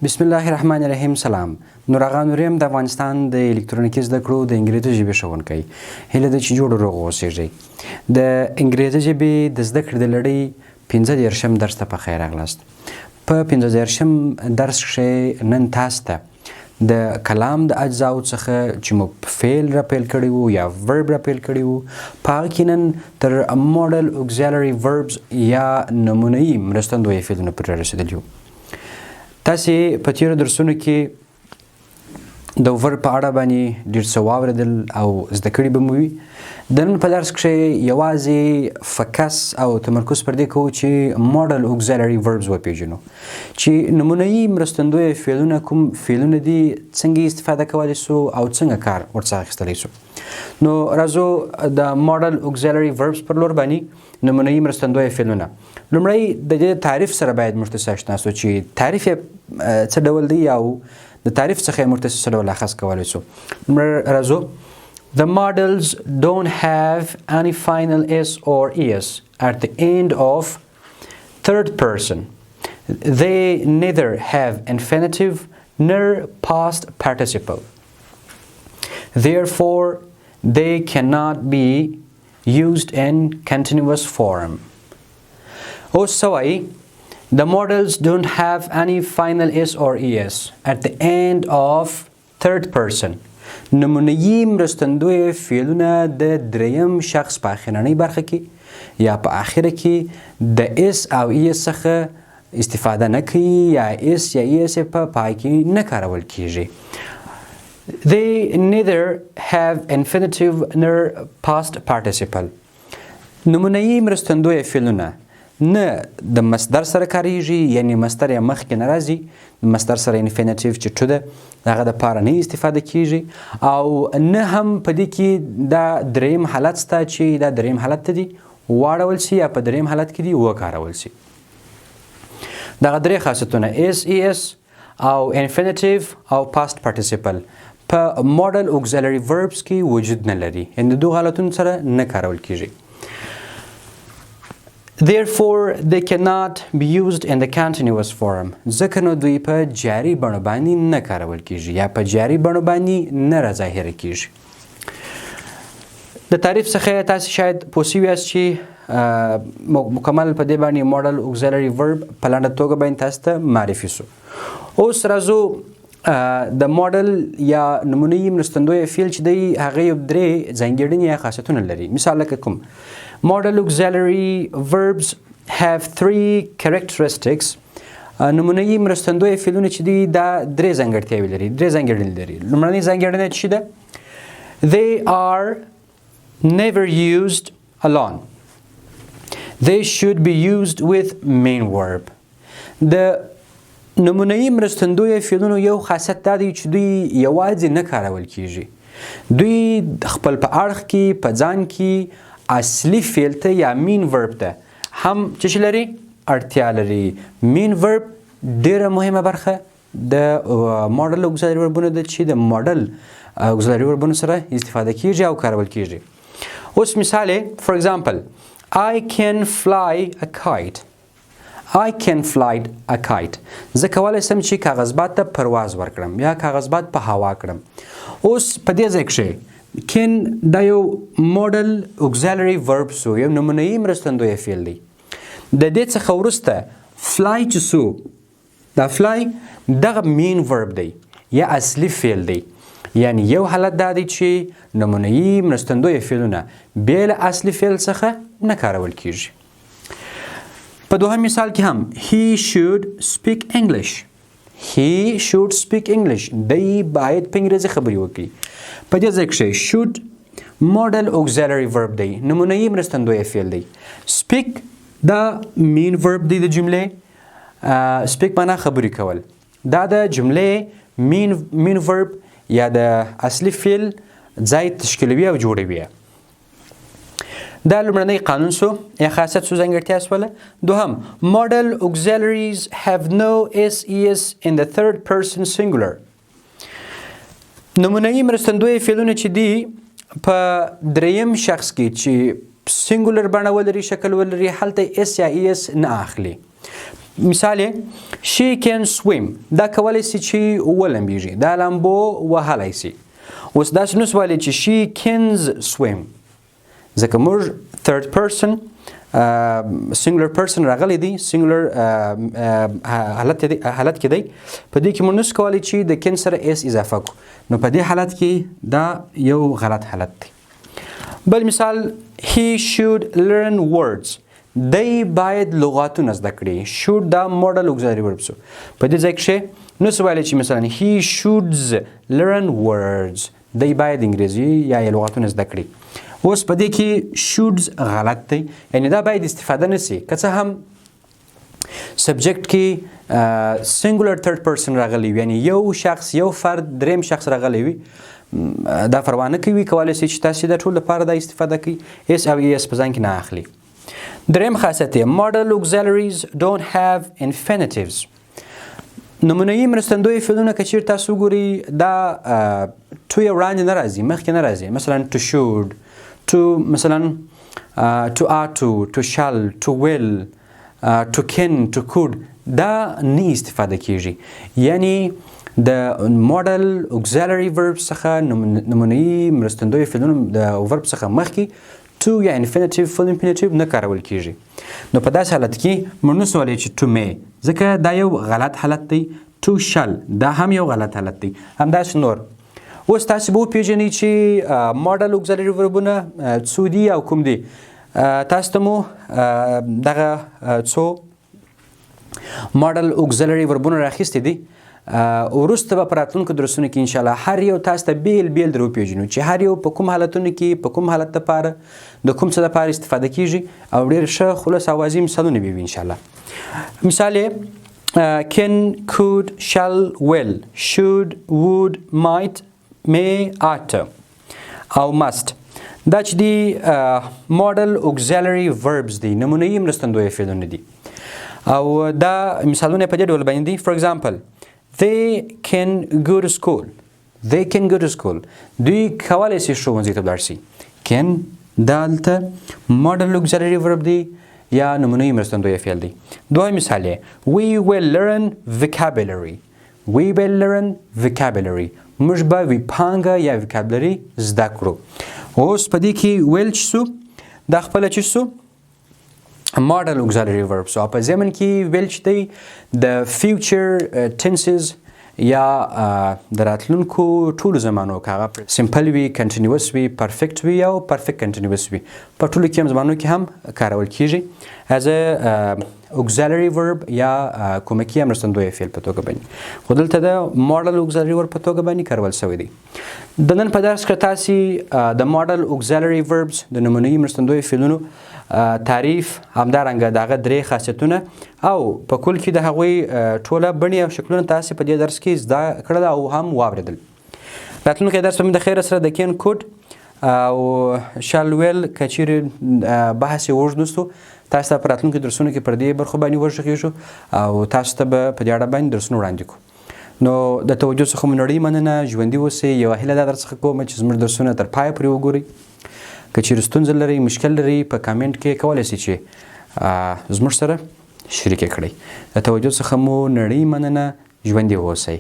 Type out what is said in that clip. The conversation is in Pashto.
بسم الله الرحمن الرحیم. سلام. نورغان نوریم د افغانستان د الکترونیکي زده کړو د انګریزي ژبې ښوونکی. هیله ده چې جوړ روغ اوسئ. د انګریزي ژبې د زده کړې د لړۍ 15 درس ته په خیر راغلاست. په 15 درس کې نن تاسو ته د کلام د اجزاوو څخه چې موږ فعل را پیل کړی وو یا ورب را پیل کړی وو، په هغه کې نن تر ماډل auxiliary verbs یا نمونه‌یي مرستندویه فعلونه پورې رسېدلي یو. تاسې په تېرو درسونو کې د ورب په اړه باندې ډېر څه واورېدل او زده کړي به مو وي. د نن په درس کښې یوازې فکس او تمرکز پر دې کوو چې ماډل auxiliary verbs وپېژنو، چې نمونه‌یي مرستندویه فعلونه کوم فعلونه دي، څنګه استفاده کولی سو او څنګه کار ورڅخه اخیستلی سو. نو راځو د ماډل auxiliary verbs پر لور باندې نمونه‌یي مرستندویه فعلونه. لومړی د دې تعریف سره باید موږ ته آشنا سو چې تعریف یې څه ډول دی او د تعریف څخه یې موږ ته څه ډول اخذ کولی سو. راځو. The models don't have any final s or es at the end of third person. They neither have infinitive nor past participle. Therefore, they cannot be used in continuous form. Also, the models don't have any final s or es at the end of third person. نمونه‌یي مرستندویه فعلونه د دریم شخص په اخرنۍ برخه کې یا په اخره کې د اس او ایس څخه استفاده نه کوي یا اس یا ایس په پای کې نه کارول کیږي. They neither have infinitive nor past participle. نمونه‌یي مرستندویه فعلونه نه د مصدر سره کاریږي، یعنی مصدر یې مخکې نه راځي. مصدر سره انفینیټیو چې ټو ده هغه دپاره نه استفاده کیږي، او نه هم په دې کې دا دریم حالت شته چې دا دریم حالت ته دي واړول سي یا په دریم حالت کې دي وکارول سي. دغه درې خاصیتونه اس ای اس او انفینیټیو او پاست پارټیسیپل په ماډل auxiliary verbs کې وجود نه لري، یعنې د دوه حالتونو سره نه کارول کیږي. Therefore, they cannot be used in the continuous form. ځکه نو دوی په جاري بڼو باندې نه کارول کیږي یا په جاري بڼو باندې نه راظاهره کیږي. د تعریف څخه تاسو شاید پوه شوي یاست چې مکمل په دې باندې ماډل auxiliary verb په لنډه توګه باندې تاسو ته معرفي سو. اوس راځو د ماډل یا نمونه‌یي مرستندویه فعل چې دی هغه یو درې ځانګړنې یا خاصیتونه لري. مثال لکه کوم Model auxiliary verbs have three characteristics. نمونه‌یي مرستندویه فعلونه چې دي دا درې ځانګړتیاوې لري، درې ځانګړنې لري. لومړنۍ ځانګړنه چې ده they are never used alone. They should be used with main verb. د نمونه‌یي مرستندویه فعلونو یو خاصیت دا دی چې دوی یوازې نه کارول کیږي. دوی خپل په اړخ کې په ځان کې اصلي فعل ته یا مین ورب ته هم څه لري؟ اړتیا لري. مین ورب ډیره مهمه برخه د ماډل auxiliary verbونو ده چې د ماډل auxiliary verbونو سره استفاده کیږي او کارول کیږي. اوس مثال for example I can fly a kite. I can fly a kite. زه کولی سم چې کاغذباد ته پرواز ورکړم یا کاغذباد په هوا کړم. اوس په دې ځای کښې کین دا یو ماډل auxiliary verb سو، یو نمونه‌یي مرستندویه فعل دی. د دې څخه وروسته فلای چې سو، دا فلای دغه مین ورب دی یا اصلي فعل دی، یعنی یو حالت دا دی چې نمونه‌یي مرستندویه فعلونه بې له اصلي فعل څخه نه کارول کیږي. په دوهم مثال کې هم he should speak English. He should speak English. دی باید په انګریزي خبرې وکړي. په دې ځای کښې should ماډل auxiliary verb دی، نمونه‌یي مرستندویه فعل دی. speak دا مین verb دی د جملې. speak معنا خبرې کول. دا د جملې مین verb یا د اصلي فعل ځای تشکیلوي او جوړوي. دا لومړنی قانون سو یا خاصیت سو، ځانګړتیا سوله. دوهم ماډل auxiliaries have no SES in the third person singular. نمونه‌یي مرستندویه فعلونه چې دي په دریم شخص کې چې سینګولر بڼه ولري، شکل ولري، هلته اس یا ایس نه اخلي. مثال she can swim دا کولی شي چې ولمبیږي دا لامبو وهلی شي اوس داسې نو سوالی چې she can swim ځکه موږ third person singular person راغلی دی singular حالت کې دی په دې کې موږ نشو کولی چې د can سره s اضافه کړو نو په دې حالت کې دا یو غلط حالت دی بل مثال he should learn words دی باید لغاتونه زده کړي should دا modal auxiliary verb شو په دې ځای کې نو سوالی چې مثلا he should learn words دی باید انګریزي یا لغاتونه زده کړي اوس په دې کې should غلط دی یعنی دا باید استفاده نشي که څه هم سبجیکټ کې سنګولر ثرد پرسن راغلی وي یعنی یو شخص یو فرد دریم شخص راغلی وي دا پروا نه کوي کولی شي چې تاسې د ټول لپاره دا استفاده کوي اس او اس په ځان کې نه اخلي دریم خاصیت یې modal auxiliaries don't have infinitives نمونه‌یي مرستندویه فعلونه که چیرې تاسو وګورئ دا تو یې وړاندې نه راځي مخکې نه راځي مثلا to should to مثلا to ought to shall to will to can to could دا نه استفاده کیږي یعنی د modal auxiliary verbs څخه نمونه‌یي مرستندویه فعلونه د verb څخه مخکې to یا infinitive full infinitive نه کارول کیږي نو په داسې حالت کې موږ نشو ویلی چې to may ځکه دا یو غلط حالت دی to shall دا هم یو غلط حالت دی همداسې نور اوس تاسې به وپېژنئ چې modal auxiliary verbونه څو دي او کوم دي تاسو ته مو دغه څو modal auxiliary verbونه راخیستي دي وروسته به په راتلونکو درسونو کې انشاءالله هر یو تاسو ته بیل بیل در وپېژنو چې هر یو په کوم حالتونو کې په کوم حالت دپاره د کوم څه دپاره استفاده کیږي او ډېر ښه خلص او واضح مثالونه به وي انشاءالله مثال can could shall will should would might may ought او must دا چې دي modal auxiliary verbs دي نمونه‌یي مرستندویه فعلونه دي او دا مثالونه په دې ډول باندې دي for example they can go to school they can go to school دوی کولی شي ښوونځي ته ولاړ شي can دا هلته modal auxiliary verb دی یا نمونه‌یي مرستندویه فعل دی دویم مثال we will learn vocabulary we will learn vocabulary موږ به ویپانګه یا vocabulary زده کړو اوس په دې کې will چې سو دا خپله چې سو modal auxiliary verbs او په ضمن کې will چې دی د future tenses یا د راتلونکو ټولو زمانو که هغه simple وي continuous وي perfect وي او perfect continuous وي په ټولو کې هم زمانو کې هم کارول کیږي as a auxiliary verb یا کومکي مرستندویه فعل په توګه باندې خو دلته د modal auxiliary verb په توګه باندې کارول شوی دی د نن په درس کې تاسې د modal auxiliary verbs د نمونه‌یي مرستندویه فعلونو تعریف همدارنګه د هغه درې خاصیتونه او په کل کې د هغوی ټوله بڼې او شکلونه تاسې په دې درس کې زده کړل او هم واورېدل راتلونکی درس به مې د خیره سره د can could او shall will که چیرې بحث یې اوږد نستو تاسو ته په راتلونکو درسونو کې پر دې برخو باندې وغږېږو او تاسو ته به په دې اړه باندې درسونه وړاندې کړو نو د توجه څخه مو نړۍ مننه ژوندي اوسئ یوه هیله دا درڅخه کوم چې زموږ درسونه تر پایه پورې وګورئ که چیرې ستونزه لرئ مشکل لرئ په کامنټ کې کولی شئ چې زموږ سره شریکه کړئ د توجه څخه مو نړۍ مننه ژوندي اوسئ